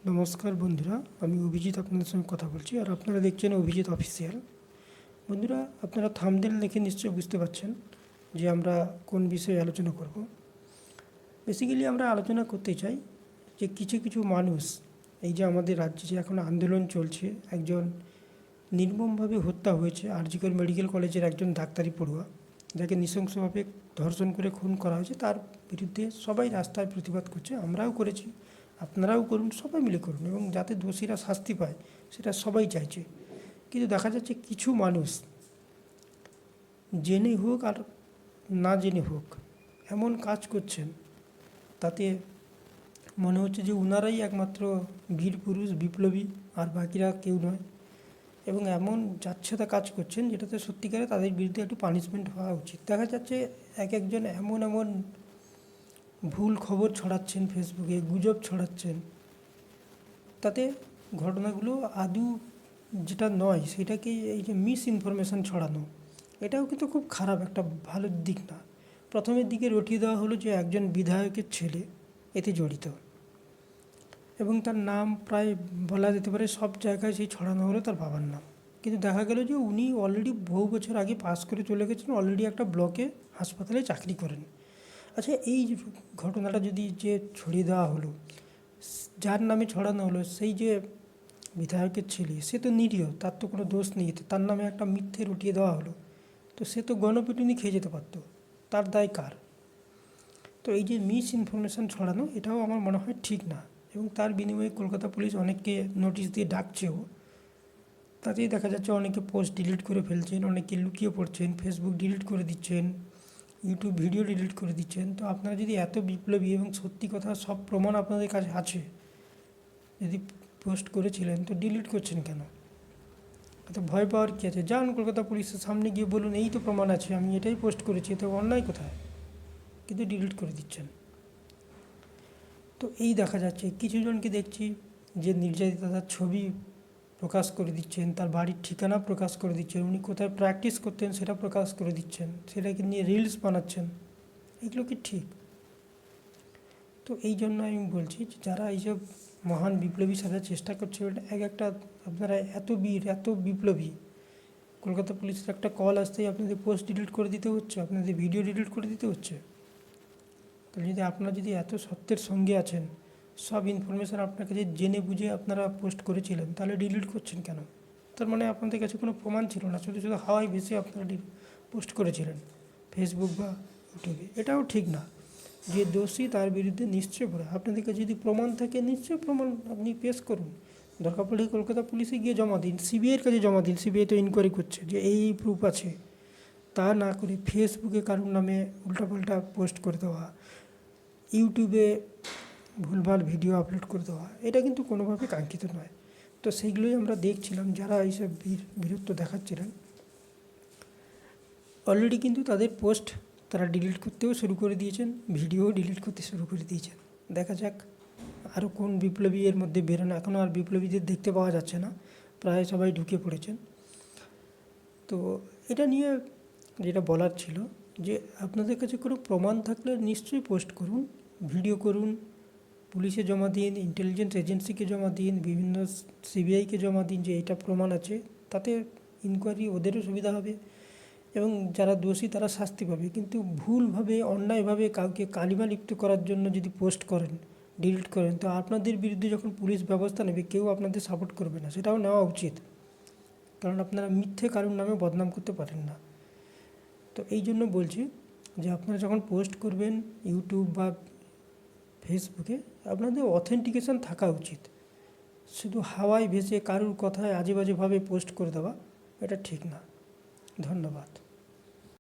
নমস্কার বন্ধুরা, আমি অভিজিৎ আপনাদের সঙ্গে কথা বলছি আর আপনারা দেখছেন অভিজিৎ অফিসিয়াল। বন্ধুরা, আপনারা থাম্বনেল দেখে নিশ্চয়ই বুঝতে পারছেন যে আমরা কোন বিষয়ে আলোচনা করব। বেসিক্যালি আমরা আলোচনা করতে চাই যে কিছু কিছু মানুষ, এই যে আমাদের রাজ্যে যে এখন আন্দোলন চলছে, একজন নির্মমভাবে হত্যা হয়েছে আরজি কর মেডিকেল কলেজের একজন ডাক্তারি পড়ুয়া, যাকে নৃশংসভাবে ধর্ষণ করে খুন করা হয়েছে, তার বিরুদ্ধে সবাই রাস্তায় প্রতিবাদ করছে। আমরাও করেছি, আপনারাও করুন, সবাই মিলে করুন, এবং যাতে দোষীরা শাস্তি পায় সেটা সবাই চাইছে। কিন্তু দেখা যাচ্ছে কিছু মানুষ জেনে হোক আর না জেনে হোক এমন কাজ করছেন, তাতে মনে হচ্ছে যে ওনারাই একমাত্র বীর পুরুষ, বিপ্লবী, আর বাকিরা কেউ নয়। এবং এমন যাচ্ছেতা কাজ করছেন যেটাতে সত্যিকারে তাদের বিরুদ্ধে একটু পানিশমেন্ট হওয়া উচিত। দেখা যাচ্ছে একজন এমন এমন ভুল খবর ছড়াচ্ছেন, ফেসবুকে গুজব ছড়াচ্ছেন, তাতে ঘটনাগুলো আদৌ যেটা নয় সেটাকে এই যে মিস ইনফরমেশান ছড়ানো, এটাও কিন্তু খুব খারাপ, একটা ভালো দিক না। প্রথমের দিকে রটিয়ে দেওয়া হলো যে একজন বিধায়কের ছেলে এতে জড়িত, এবং তার নাম প্রায় বলা যেতে পারে সব জায়গায় সেই ছড়ানো হলো তার বাবার নাম। কিন্তু দেখা গেল যে উনি অলরেডি বহু বছর আগে পাস করে চলে গেছেন, অলরেডি একটা ব্লকে হাসপাতালে চাকরি করেন। আচ্ছা, এই যে ঘটনাটা যদি যে ছড়িয়ে দেওয়া হলো, যার নামে ছড়ানো হলো সেই যে বিধায়কের ছেলে, সে তো নিরীহ, তার তো কোনো দোষ নেই, তার নামে একটা মিথ্যে রটিয়ে দেওয়া হলো, তো সে তো গণপিটুনি খেয়ে যেতে পারতো, তার দায় কার? তো এই যে মিস ইনফরমেশান ছড়ানো, এটাও আমার মনে হয় ঠিক না। এবং তার বিনিময়ে কলকাতা পুলিশ অনেককে নোটিশ দিয়ে ডাকছেও, তাতেই দেখা যাচ্ছে অনেকে পোস্ট ডিলিট করে ফেলছেন, অনেকে লুকিয়ে পড়ছেন, ফেসবুক ডিলিট করে দিচ্ছেন, ইউটিউব ভিডিও ডিলিট করে দিচ্ছেন। তো আপনারা যদি এত বিপ্লবী এবং সত্যি কথা সব প্রমাণ আপনাদের কাছে আছে, যদি পোস্ট করেছিলেন, তো ডিলিট করছেন কেন? এত ভয় পাওয়ার কী আছে? যান কলকাতা পুলিশের সামনে গিয়ে বলুন, এই তো প্রমাণ আছে, আমি এটাই পোস্ট করেছি, তো অন্যায় কোথায়? কিন্তু ডিলিট করে দিচ্ছেন। তো এই দেখা যাচ্ছে কিছু জনকে দেখছি যে নির্যাতিতার ছবি প্রকাশ করে দিচ্ছেন, তার বাড়ির ঠিকানা প্রকাশ করে দিচ্ছেন, উনি কোথায় প্র্যাকটিস করতেন সেটা প্রকাশ করে দিচ্ছেন, সেটাকে নিয়ে রিলস বানাচ্ছেন। এগুলো কি ঠিক? তো এই জন্য আমি বলছি যে যারা এইসব মহান বিপ্লবী সাজার চেষ্টা করছে, একটা আপনারা এত বীর, এত বিপ্লবী, কলকাতা পুলিশের একটা কল আসতেই আপনাদের পোস্ট ডিলিট করে দিতে হচ্ছে, আপনাদের ভিডিও ডিলিট করে দিতে হচ্ছে। তাহলে যদি আপনারা যদি এত সত্যের সঙ্গে আছেন, সব ইনফরমেশান আপনার কাছে জেনে বুঝে আপনারা পোস্ট করেছিলেন, তাহলে ডিলিট করছেন কেন? তার মানে আপনাদের কাছে কোনো প্রমাণ ছিল না, শুধু শুধু হাওয়ায় ভেসে আপনারা পোস্ট করেছিলেন ফেসবুক বা ইউটিউবে। এটাও ঠিক না। যে দোষী তার বিরুদ্ধে নিশ্চয় পড়ে, আপনাদের কাছে যদি প্রমাণ থাকে নিশ্চয় প্রমাণ আপনি পেশ করুন। দরকার পড়লে কলকাতা পুলিশে গিয়ে জমা দিন, সিবিআইয়ের কাছে জমা দিন, সিবিআই তো ইনকোয়ারি করছে যে এই প্রুফ আছে। তা না করে ফেসবুকে কারোর নামে উল্টাপাল্টা পোস্ট করে দেওয়া, ইউটিউবে ভুলভাল ভিডিও আপলোড করে দেওয়া, এটা কিন্তু কোনোভাবে কাঙ্ক্ষিত নয়। তো সেইগুলোই আমরা দেখছিলাম, যারা এইসব বীরত্ব দেখাচ্ছিলেন অলরেডি কিন্তু তাদের পোস্ট তারা ডিলিট করতেও শুরু করে দিয়েছেন, ভিডিও ডিলিট করতে শুরু করে দিয়েছেন। দেখা যাক আরও কোন বিপ্লবী এর মধ্যে বেরোনো। এখনও আর বিপ্লবীদের দেখতে পাওয়া যাচ্ছে না, প্রায় সবাই ঢুকে পড়েছেন। তো এটা নিয়ে যেটা বলার ছিল যে আপনাদের কাছে কোনো প্রমাণ থাকলে নিশ্চয়ই পোস্ট করুন, ভিডিও করুন, পুলিশে জমা দিন, ইন্টেলিজেন্স এজেন্সিকে জমা দিন, বিভিন্ন সিবিআইকে জমা দিন যে এটা প্রমাণ আছে। তাতে ইনকোয়ারি ওদেরও সুবিধা হবে এবং যারা দোষী তারা শাস্তি পাবে। কিন্তু ভুলভাবে, অন্যায়ভাবে কাউকে কালিমা লিপ্ত করার জন্য যদি পোস্ট করেন, ডিলিট করেন, তো আপনাদের বিরুদ্ধে যখন পুলিশ ব্যবস্থা নেবে কেউ আপনাদের সাপোর্ট করবে না, সেটাও নেওয়া উচিত। কারণ আপনারা মিথ্যে কারোর নামে বদনাম করতে পারেন না। তো এই জন্য বলছি যে আপনারা যখন পোস্ট করবেন ইউটিউব বা ফেসবুকে, আপনাদের অথেন্টিকেশন থাকা উচিত। শুধু হাওয়ায় ভেসে কারুর কথায় আজে বাজেভাবে পোস্ট করে দেওয়া, এটা ঠিক না। ধন্যবাদ।